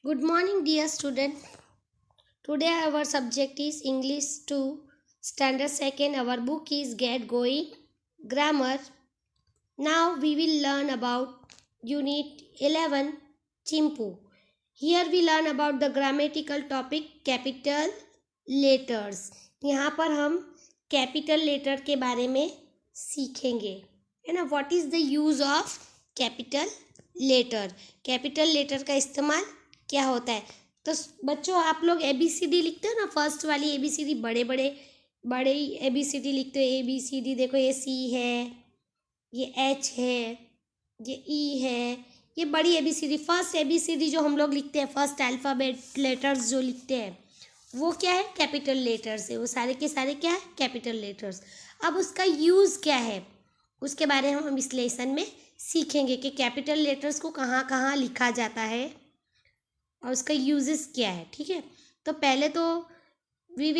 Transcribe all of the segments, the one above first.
Good morning, dear student. Today our subject is English 2, Standard 2nd. Our book is Get Going Grammar. Now we will learn about Unit 11, Chimpu. Here we learn about the grammatical topic capital letters. यहाँ पर हम capital letter के बारे में सीखेंगे, है ना. What is the use of capital letter? Capital letter का इस्तेमाल क्या होता है. तो बच्चों, आप लोग ABCD लिखते हो ना, फर्स्ट वाली ABCD, बड़े बड़े बड़े ABCD लिखते हो. ABCD देखो, ये C है, ये H है, ये E है, ये बड़ी ABCD. फर्स्ट ABCD जो हम लोग लिखते हैं, फर्स्ट अल्फ़ाबेट लेटर्स जो लिखते हैं, वो क्या है? कैपिटल लेटर्स है. वो सारे के सारे क्या है? Capital letters. अब उसका यूज़ क्या है, उसके बारे में हम इस लेसन में सीखेंगे कि कैपिटल लेटर्स को कहाँ कहाँ लिखा जाता है और उसका यूजेस क्या है. ठीक है, तो पहले तो we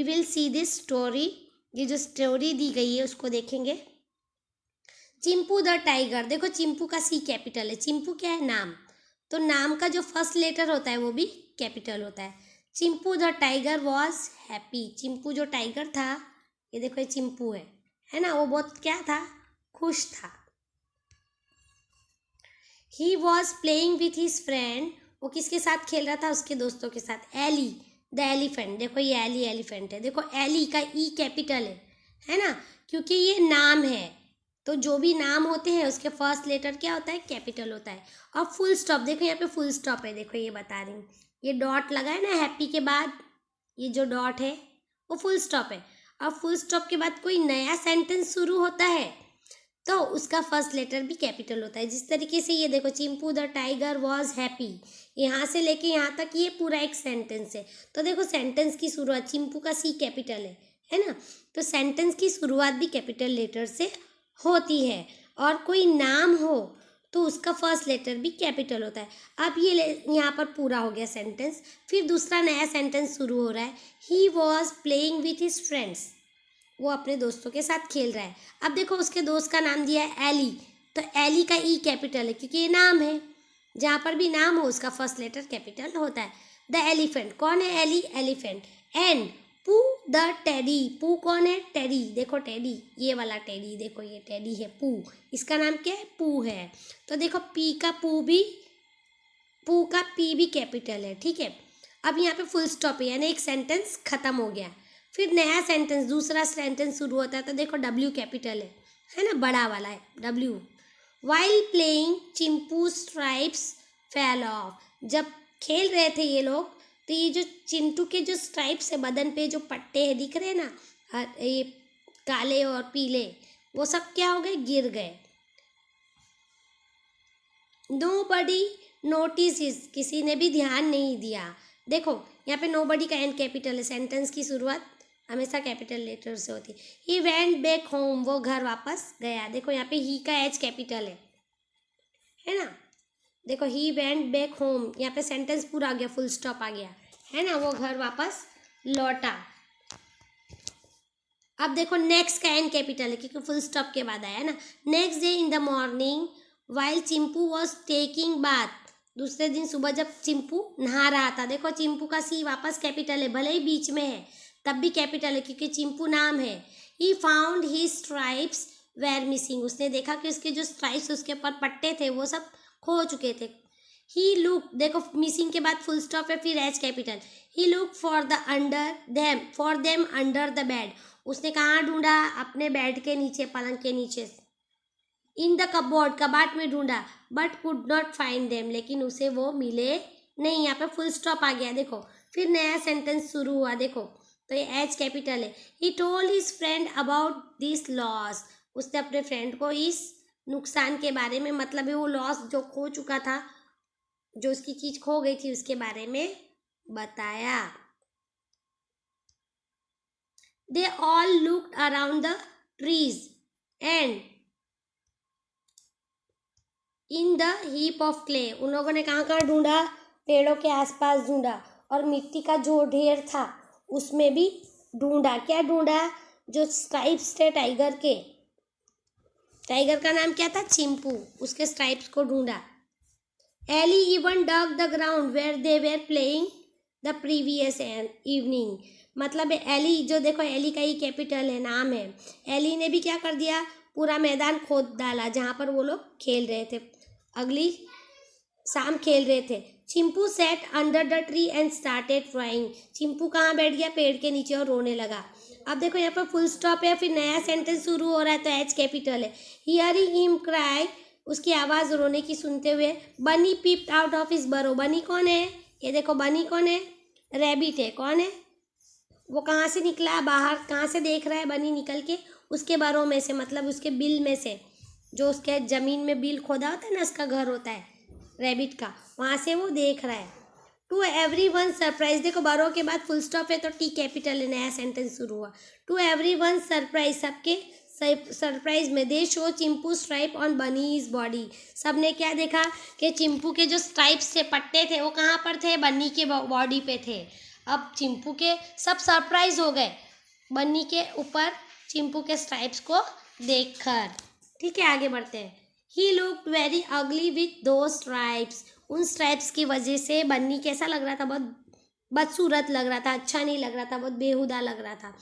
will see this story. ये जो स्टोरी दी गई है उसको देखेंगे. Chimpu the tiger. देखो, चिंपू का C कैपिटल है. चिंपू क्या है? नाम. तो नाम का जो फर्स्ट लेटर होता है वो भी कैपिटल होता है. Chimpu the tiger was happy. Chimpu जो टाइगर था, ये देखो, ये चिंपू है ना, वो बहुत क्या था? खुश था. He was playing with his friend. वो किसके साथ खेल रहा था? उसके दोस्तों के साथ. Ellie the elephant. देखो, ये एली एलिफेंट है. देखो, एली का E कैपिटल है ना, क्योंकि ये नाम है. तो जो भी नाम होते हैं उसके फर्स्ट लेटर क्या होता है? कैपिटल होता है. और फुल स्टॉप. देखो, यहाँ पे फुल स्टॉप है. देखो, ये बता रही हूँ, ये डॉट लगा है ना हैप्पी के बाद, ये जो डॉट है वो फुल स्टॉप है. और फुल स्टॉप के बाद कोई नया सेंटेंस शुरू होता है तो उसका फर्स्ट लेटर भी कैपिटल होता है. जिस तरीके से ये देखो, Chimpu the tiger was happy, यहाँ से लेके यहाँ तक ये पूरा एक सेंटेंस है. तो देखो, सेंटेंस की शुरुआत, चिंपू का C कैपिटल है ना, तो सेंटेंस की शुरुआत भी कैपिटल लेटर से होती है. और कोई नाम हो तो उसका फर्स्ट लेटर भी कैपिटल होता है. अब ये यहाँ पर पूरा हो गया सेंटेंस. फिर दूसरा नया सेंटेंस शुरू हो रहा है. He was playing with his friends. वो अपने दोस्तों के साथ खेल रहा है. अब देखो, उसके दोस्त का नाम दिया है एली, तो एली का E कैपिटल है क्योंकि ये नाम है. जहाँ पर भी नाम हो उसका फर्स्ट लेटर कैपिटल होता है. The elephant. कौन है? Ellie elephant. And Pooh the teddy. Pooh कौन है? टेडी. देखो, टेडी, ये वाला टेडी. देखो, ये टेडी है. पू, इसका नाम क्या है? पू है. तो देखो, पू का P भी कैपिटल है. ठीक है, अब यहाँ पे फुल स्टॉप है, यानी एक सेंटेंस खत्म हो गया. फिर नया सेंटेंस, दूसरा सेंटेंस शुरू होता है. तो देखो, W कैपिटल है ना, बड़ा वाला है W. While playing Chimpu stripes fell off. जब खेल रहे थे ये लोग, तो ये जो चिंटू के जो स्ट्राइप्स है, बदन पे जो पट्टे हैं दिख रहे हैं ना, ये काले और पीले, वो सब क्या हो गए? गिर गए. Nobody notice. किसी ने भी ध्यान नहीं दिया. देखो, यहाँ पे नोबडी का N कैपिटल है. सेंटेंस की शुरुआत हमेशा कैपिटल लेटर से होती है. He went back home. वो घर वापस गया. देखो, यहाँ पे ही का H कैपिटल है ना. देखो, ही वेंट बैक होम, यहाँ पे सेंटेंस पूरा आ गया, फुल स्टॉप आ गया, है ना. वो घर वापस लौटा. अब देखो, नेक्स्ट का N कैपिटल है क्योंकि फुल स्टॉप के बाद आया है ना. Next day in the morning while Chimpu was taking bath. दूसरे दिन सुबह जब चिंपू नहा रहा था. देखो, चिंपू का C वापस कैपिटल है, भले ही बीच में है तब भी कैपिटल है क्योंकि चिंपू नाम है. He found his stripes were missing. उसने देखा कि उसके जो स्ट्राइप्स, उसके ऊपर पट्टे थे, वो सब खो चुके थे. ही लुक. देखो, मिसिंग के बाद फुल स्टॉप है, फिर H capital. He look for them under the bed. उसने कहाँ ढूंढा? अपने बेड के नीचे, पलंग के नीचे. In the cupboard. कबाट में ढूंढा. But could not find them. लेकिन उसे वो मिले नहीं. यहाँ पे फुल स्टॉप आ गया. देखो, फिर नया सेंटेंस शुरू हुआ. देखो, तो ये H कैपिटल है. He told his friend about this loss. उसने अपने फ्रेंड को इस नुकसान के बारे में, मतलब है वो लॉस जो खो चुका था, जो उसकी चीज खो गई थी, उसके बारे में बताया. They all looked around the trees and in the heap of clay. उन लोगों ने कहाँ कहाँ ढूंढा? पेड़ों के आसपास ढूंढा. और मिट्टी का जो ढेर था उसमें भी ढूंढा. क्या ढूंढा? जो स्ट्राइप्स थे टाइगर के. टाइगर का नाम क्या था? चिंपू. उसके स्ट्राइप्स को ढूंढा. Ellie even dug the ground where they were playing the previous evening. मतलब एली, जो देखो एली का ही कैपिटल है, नाम है। एली ने भी क्या कर दिया, पूरा मैदान खोद डाला जहाँ पर वो लोग खेल रहे थे, अगली शाम खेल रहे थे। Chimpu set under the tree and started crying. Chimpu कहाँ बैठ गया, पेड़ के नीचे, और रोने लगा। अब देखो यहाँ पर फुल स्टॉप है, फिर नया सेंटेंस शुरू हो रहा है, तो एच कैपिटल है। हियरिंग हिम क्राई, उसकी आवाज़ रोने की सुनते हुए, बनी पीप्ड आउट ऑफ हिज बरो। बनी कौन है, ये देखो बनी कौन है, रैबिट है। कौन है वो, कहाँ से निकला बाहर, कहाँ से देख रहा है बनी निकल के, उसके बरों में से, मतलब उसके बिल में से, जो उसके ज़मीन में बिल खोदा होता है ना, उसका घर होता है रैबिट का, वहाँ से वो देख रहा है। टू एवरी वन सरप्राइज, देखो बरो के बाद फुल स्टॉप है तो टी कैपिटल है, नया सेंटेंस शुरू हुआ। टू एवरी वन सरप्राइज, सबके सरप्राइज में, दे show Chimpu stripe on bunnies body. सबने क्या देखा कि चिंपू के जो स्ट्राइप्स थे, पट्टे थे, वो कहाँ पर थे, बन्नी के बॉडी पे थे। अब चिंपू के सब सरप्राइज हो गए बन्नी के ऊपर चिंपू के स्ट्राइप्स को देखकर। ठीक है, आगे बढ़ते हैं। He looked very ugly with दो स्ट्राइप्स। उन स्ट्राइप्स की वजह से बन्नी कैसा लग रहा था, बहुत बदसूरत लग रहा था, अच्छा नहीं लग रहा था, बहुत बेहुदा लग रहा था।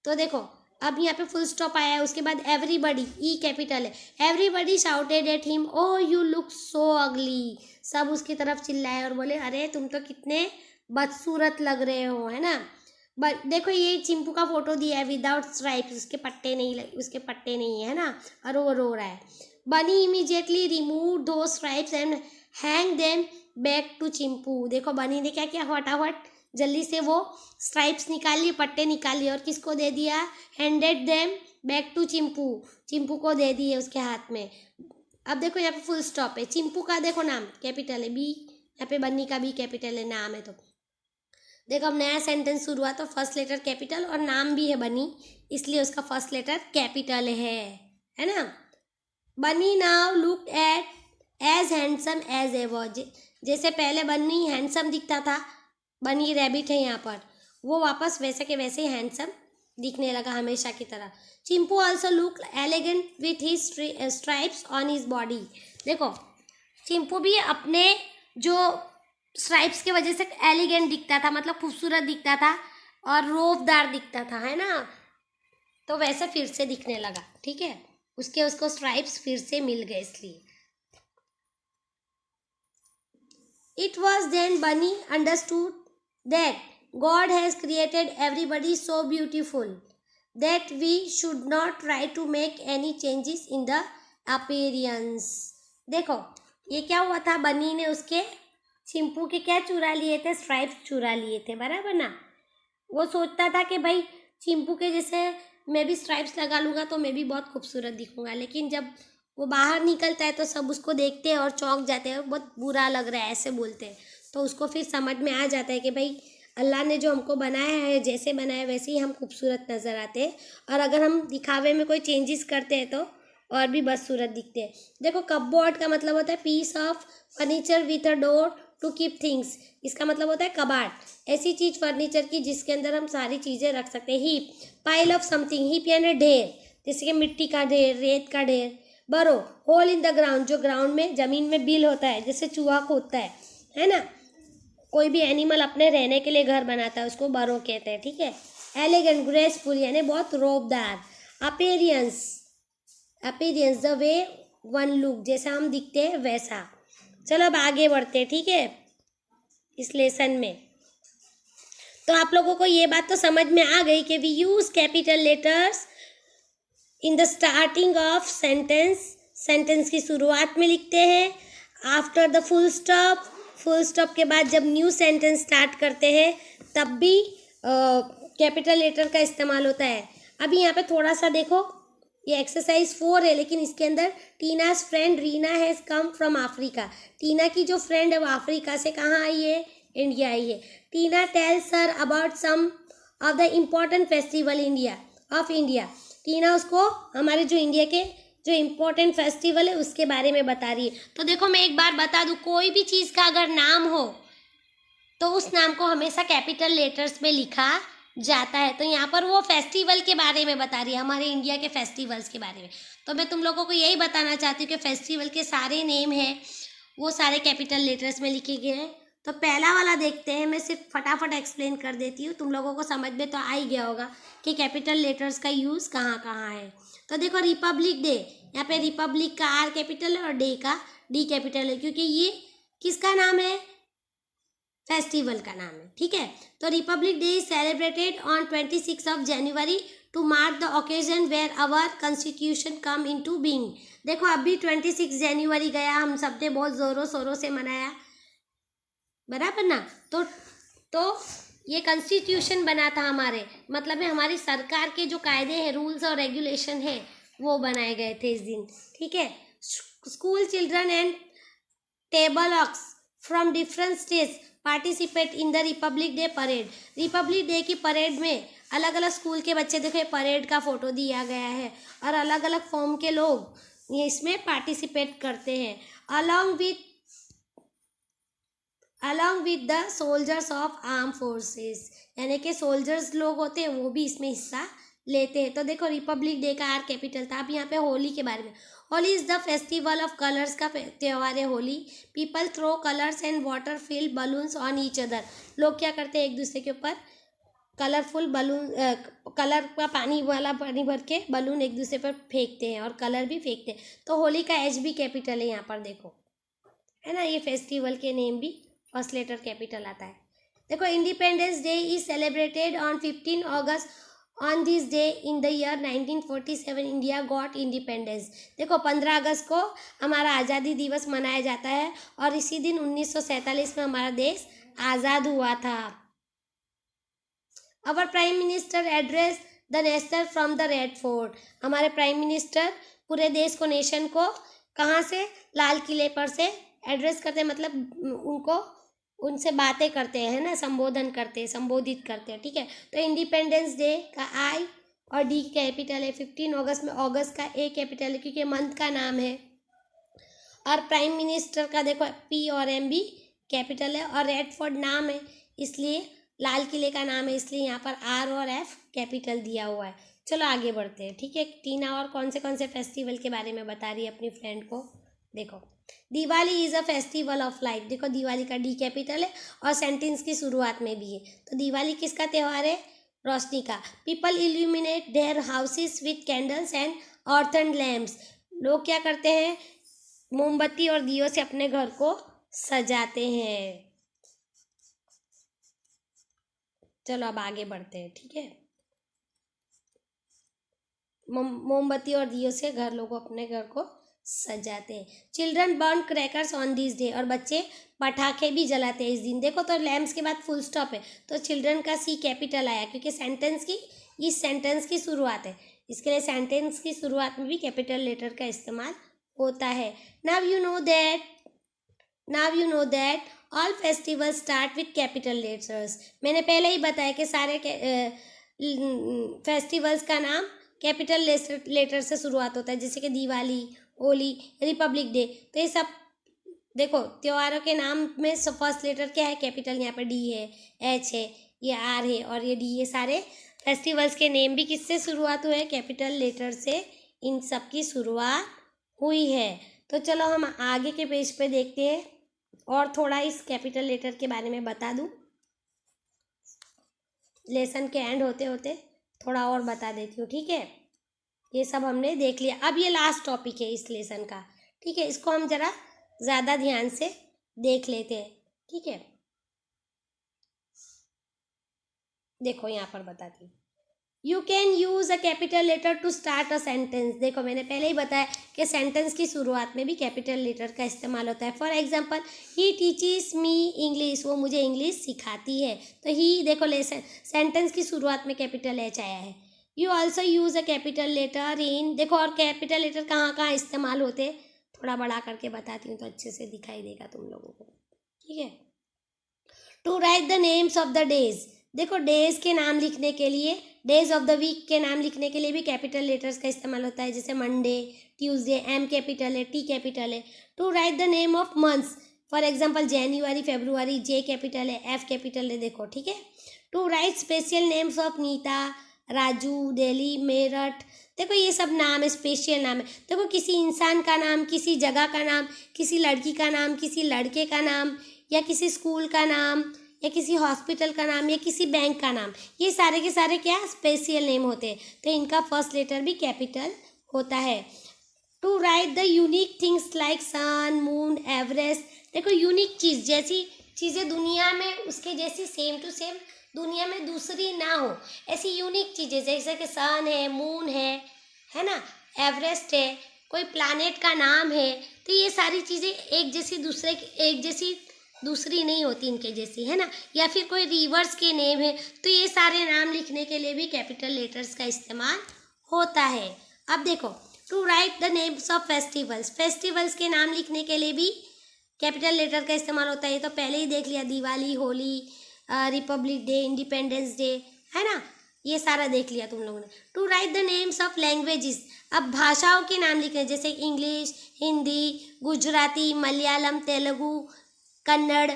तो देखो अब यहाँ पे फुल स्टॉप आया है, उसके बाद एवरीबडी, ई कैपिटल है। Everybody shouted at him, oh you look so ugly. सब उसकी तरफ चिल्लाए और बोले, अरे तुम तो कितने बदसूरत लग रहे हो, है ना। बट देखो ये चिंपू का फोटो दिया है विदाउट स्ट्राइप्स, उसके पट्टे नहीं है ना, और वो रो रहा है। बनी इमीडिएटली रिमूव दो stripes and hang them back to Chimpu. देखो बनी ने क्या किया, फटाफट जल्दी से वो स्ट्राइप्स निकाल लिए, पट्टे निकाल लिए, और किसको दे दिया, handed them back to Chimpu. Chimpu को दे दिए उसके हाथ में। अब देखो यहाँ पे फुल स्टॉप है। चिंपू का देखो नाम कैपिटल है, बी, यहाँ पे बन्नी का भी कैपिटल है, नाम है। तो देखो अब नया सेंटेंस शुरू हुआ, तो फर्स्ट लेटर कैपिटल और नाम भी है बनी, इसलिए उसका फर्स्ट लेटर कैपिटल है ना। Bunny now look at as handsome as ever. जैसे पहले बनी हैंडसम दिखता था, बनी रैबिट है यहाँ पर, वो वापस वैसे के वैसे ही हैंडसम दिखने लगा हमेशा की तरह। Chimpu also look elegant with his stripes on his body. देखो चिंपू भी अपने जो स्ट्राइप्स की वजह से एलिगेंट दिखता था, मतलब खूबसूरत दिखता था और रोबदार दिखता था, है ना। तो वैसे फिर से दिखने लगा, ठीक है, उसको स्ट्राइप्स फिर से मिल गए इसलिए। It was then Bunny understood that God has created everybody so beautiful that we should not try to make any changes in the appearance. देखो ये क्या हुआ था, बनी ने उसके चिंपू के क्या चुरा लिए थे, स्ट्राइप्स चुरा लिए थे, बराबर ना। वो सोचता था कि भाई चिंपू के जैसे मैं भी स्ट्राइप्स लगा लूँगा तो मैं भी बहुत खूबसूरत दिखूँगा, लेकिन जब वो बाहर निकलता है तो सब उसको देखते हैं और चौंक जाते हैं, बहुत बुरा लग रहा है ऐसे बोलते हैं। तो उसको फिर समझ में आ जाता है कि भाई अल्लाह ने जो हमको बनाया है, जैसे बनाया वैसे ही हम खूबसूरत नज़र आते हैं, और अगर हम दिखावे में कोई चेंजेस करते हैं तो और भी बदसूरत दिखते हैं। देखो कपबोर्ड का मतलब होता है piece of furniture with a door to keep things. इसका मतलब होता है कबाड़, ऐसी चीज़ फर्नीचर की जिसके अंदर हम सारी चीज़ें रख सकते हैं। Heap, pile of something, heap यानी ढेर, जैसे कि मिट्टी का ढेर, रेत का ढेर। बरो, होल इन द ग्राउंड, जो ग्राउंड में ज़मीन में बिल होता है, जैसे चूहा खोदता है ना। कोई भी एनिमल अपने रहने के लिए घर बनाता है, उसको बरो कहते हैं, ठीक है। एलिगेंट, ग्रेसफुल यानी बहुत रोबदार। Appearance, appearance the way one look, जैसा हम दिखते हैं वैसा। चलो अब आगे बढ़ते हैं, ठीक है, इस लेसन में। तो आप लोगों को ये बात तो समझ में आ गई कि we use capital letters in the starting of sentence, sentence की शुरुआत में लिखते हैं। After the full stop, full stop के बाद जब न्यू सेंटेंस स्टार्ट करते हैं तब भी कैपिटल लेटर का इस्तेमाल होता है। अभी यहाँ पे थोड़ा सा देखो, ये एक्सरसाइज 4 है, लेकिन इसके अंदर Tina's friend Reena has come from Africa. Tina की जो फ्रेंड है वो अफ्रीका से कहाँ आई है, इंडिया आई है। Tina tells her about some of the important festival India. Tina उसको हमारे जो इंडिया के जो इम्पोर्टेंट फेस्टिवल है उसके बारे में बता रही है। तो देखो मैं एक बार बता दूँ, कोई भी चीज़ का अगर नाम हो तो उस नाम को हमेशा कैपिटल लेटर्स में लिखा जाता है। तो यहाँ पर वो फेस्टिवल के बारे में बता रही है, हमारे इंडिया के फेस्टिवल्स के बारे में। तो मैं तुम लोगों को यही बताना चाहती हूँ कि फेस्टिवल के सारे नेम हैं वो सारे कैपिटल लेटर्स में लिखे गए हैं। तो पहला वाला देखते हैं, मैं सिर्फ फटाफट एक्सप्लेन कर देती हूँ, तुम लोगों को समझ में तो आ ही गया होगा कि कैपिटल लेटर्स का यूज़ कहाँ कहाँ है। तो देखो रिपब्लिक डे, यहाँ पे रिपब्लिक का आर कैपिटल है और डे का डी कैपिटल है, क्योंकि ये किसका नाम है, फेस्टिवल का नाम है, ठीक है। तो Republic Day is celebrated on 26 of January to mark the occasion where our constitution come into being. देखो अभी 26 जनवरी गया, हम सबने बहुत जोरों शोरों से मनाया, बराबर ना। तो ये कॉन्स्टिट्यूशन बना था हमारे, मतलब है हमारी सरकार के जो कायदे हैं, रूल्स और रेगुलेशन है, वो बनाए गए थे इस दिन, ठीक है। School children and tableaux from different states participate in the Republic Day parade. Republic Day की परेड में अलग अलग स्कूल के बच्चे, देखो परेड का फोटो दिया गया है, और अलग अलग फॉर्म के लोग ये इसमें पार्टिसिपेट करते हैं, along with the soldiers of arm forces, यानी कि सोल्जर्स लोग होते हैं वो भी इसमें हिस्सा लेते हैं। तो देखो रिपब्लिक डे का आर कैपिटल था। अब यहाँ पे होली के बारे में, Holi is the festival of colours का त्यौहार है Holi. People throw colours and water fill balloons on each other. लोग क्या करते हैं, एक दूसरे के ऊपर कलरफुल बलून, कलर का पानी वाला पानी भर के बलून एक दूसरे पर फेंकते हैं और कलर भी फेंकते हैं। तो होली का एच भी कैपिटल है यहाँ पर, देखो है ना, ये फेस्टिवल के नेम भी फर्स्ट लेटर कैपिटल आता है। देखो independence day is celebrated on 15 August. On this day in the year 1947 India got independence. देखो 15 अगस्त को हमारा आज़ादी दिवस मनाया जाता है, और इसी दिन 1947 में हमारा देश आज़ाद हुआ था। Our prime minister address the nation from the red fort. हमारे प्राइम मिनिस्टर पूरे देश को, नेशन को कहाँ से, लाल किले पर से एड्रेस करते हैं, मतलब उनको उनसे बातें करते हैं ना, संबोधित करते हैं, ठीक है। तो इंडिपेंडेंस डे का आई और डी कैपिटल है। 15 अगस्त में अगस्त का ए कैपिटल है क्योंकि मंथ का नाम है, और प्राइम मिनिस्टर का देखो पी और एम भी कैपिटल है, और रेड फोर्ट नाम है इसलिए, लाल किले का नाम है इसलिए यहाँ पर आर और एफ कैपिटल दिया हुआ है। चलो आगे बढ़ते हैं, ठीक है। टीना और कौन से फेस्टिवल के बारे में बता रही है अपनी फ्रेंड को। देखो Diwali is a festival of light. देखो दिवाली का डी कैपिटल है और सेंटेंस की शुरुआत में भी है। तो दिवाली किसका त्यौहार है, रोशनी का। People illuminate their houses with candles and earthen lamps. लोग क्या करते हैं, मोमबत्ती और दियों से अपने घर को सजाते हैं। चलो अब आगे बढ़ते हैं, ठीक है। मोमबत्ती और दियों से लोग अपने घर को सजाते हैं। Children burn crackers on this day. और बच्चे पटाखे भी जलाते हैं इस दिन। देखो तो लैम्प्स के बाद फुल स्टॉप है, तो चिल्ड्रन का सी कैपिटल आया क्योंकि इस सेंटेंस की शुरुआत है, इसके लिए सेंटेंस की शुरुआत में भी कैपिटल लेटर का इस्तेमाल होता है। Now you know that all festival start with capital letters. मैंने पहले ही बताया कि सारे फेस्टिवल्स का नाम कैपिटल लेटर से शुरुआत होता है, जैसे कि दिवाली, होली, रिपब्लिक डे। तो ये सब देखो त्योहारों के नाम में फर्स्ट लेटर क्या है, कैपिटल। यहाँ पर डी है, एच है, ये आर है और ये डी। ये सारे फेस्टिवल्स के नेम भी किससे शुरुआत हुए, कैपिटल लेटर से इन सब की शुरुआत हुई है। तो चलो हम आगे के पेज पे देखते हैं और थोड़ा इस कैपिटल लेटर के बारे में बता दूं। लेसन के एंड होते होते थोड़ा और बता देती हूँ, ठीक है। ये सब हमने देख लिया। अब ये लास्ट टॉपिक है इस लेसन का, ठीक है। इसको हम जरा ज़्यादा ध्यान से देख लेते हैं, ठीक है। देखो यहाँ पर बताती हूँ, you can use a capital letter to start a sentence. देखो मैंने पहले ही बताया कि सेंटेंस की शुरुआत में भी कैपिटल लेटर का इस्तेमाल होता है। For example, he teaches me English. वो मुझे इंग्लिश सिखाती है। तो ही देखो सेंटेंस की शुरुआत में कैपिटल एच आया है। You also use a capital letter in. देखो और कैपिटल लेटर कहाँ कहाँ इस्तेमाल होते, थोड़ा बड़ा करके बताती हूँ तो अच्छे से दिखाई देगा तुम लोगों को, ठीक है। To write the names of the days. देखो डेज के नाम लिखने के लिए, डेज ऑफ द वीक के नाम लिखने के लिए भी कैपिटल लेटर्स का इस्तेमाल होता है, जैसे मंडे, ट्यूसडे, एम कैपिटल है, टी कैपिटल है। To write the name of months, for example January, February, J capital है, एफ कैपिटल है, देखो, ठीक है। To write special names of Neeta, Raju, Delhi, Meerut, देखो ये सब नाम है, स्पेशल नाम है। देखो किसी इंसान का नाम, किसी जगह का नाम, किसी लड़की का नाम, किसी लड़के का नाम, या किसी स्कूल का नाम, या किसी हॉस्पिटल का नाम, या किसी बैंक का नाम, ये सारे के सारे क्या स्पेशल नेम होते हैं। तो इनका फर्स्ट लेटर भी कैपिटल होता है। To write the unique things like sun, moon, Everest. देखो यूनिक चीज़, जैसी चीज़ें दुनिया में उसके जैसी सेम टू सेम दुनिया में दूसरी ना हो, ऐसी यूनिक चीज़ें जैसे कि सन है, मून है ना, एवरेस्ट है, कोई प्लैनेट का नाम है। तो ये सारी चीज़ें एक जैसी दूसरी नहीं होती इनके जैसी, है ना। या फिर कोई रिवर्स के नेम है, तो ये सारे नाम लिखने के लिए भी कैपिटल लेटर्स का इस्तेमाल होता है। अब देखो, to write the names of festivals, festivals के नाम लिखने के लिए भी कैपिटल लेटर का इस्तेमाल होता है। ये तो पहले ही देख लिया, Diwali, Holi, Republic Day, Independence Day, है ना, ये सारा देख लिया तुम लोगों ने। To write the names of languages, अब भाषाओं के नाम लिखने, जैसे इंग्लिश, हिंदी, गुजराती, मलयालम, तेलुगु, कन्नड़,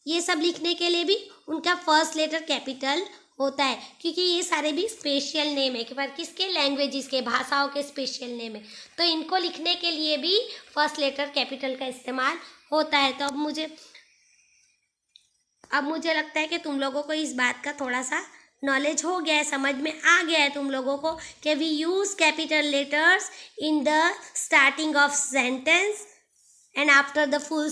ये सब लिखने के लिए भी उनका फर्स्ट लेटर कैपिटल होता है, क्योंकि ये सारे भी स्पेशल नेम है, पर किसके, लैंग्वेजेस के, भाषाओं के स्पेशल नेम है। तो इनको लिखने के लिए भी फर्स्ट लेटर कैपिटल का इस्तेमाल होता है। तो अब मुझे लगता है कि तुम लोगों को इस बात का थोड़ा सा नॉलेज हो गया है, समझ में आ गया है तुम लोगों को कि we use capital letters in the starting of sentence and after the full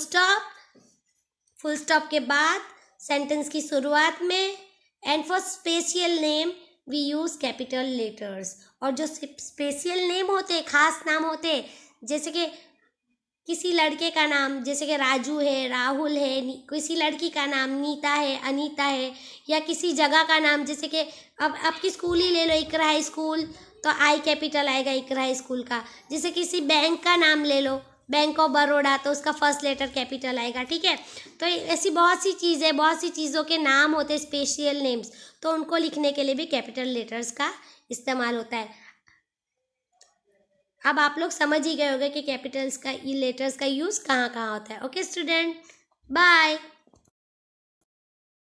stop के बाद सेंटेंस की शुरुआत में, and for special name we use capital letters. और जो स्पेशल नेम होते, खास नाम होते, जैसे कि किसी लड़के का नाम, जैसे कि राजू है, राहुल है, किसी लड़की का नाम नीता है, अनीता है, या किसी जगह का नाम, जैसे कि अब आपकी स्कूल ही ले लो, इकरा हाई स्कूल, तो आई कैपिटल आएगा इकरा हाई स्कूल का। जैसे किसी बैंक का नाम ले लो, बैंक ऑफ बड़ौदा, तो उसका फर्स्ट लेटर कैपिटल आएगा, ठीक है। तो ऐसी बहुत सी चीज़ें, बहुत सी चीज़ों के नाम होते हैं स्पेशल नेम्स, तो उनको लिखने के लिए भी कैपिटल लेटर्स का इस्तेमाल होता है। अब आप लोग समझ ही गए होंगे कि कैपिटल्स का, लेटर्स का यूज़ कहाँ कहाँ होता है। Okay student, bye.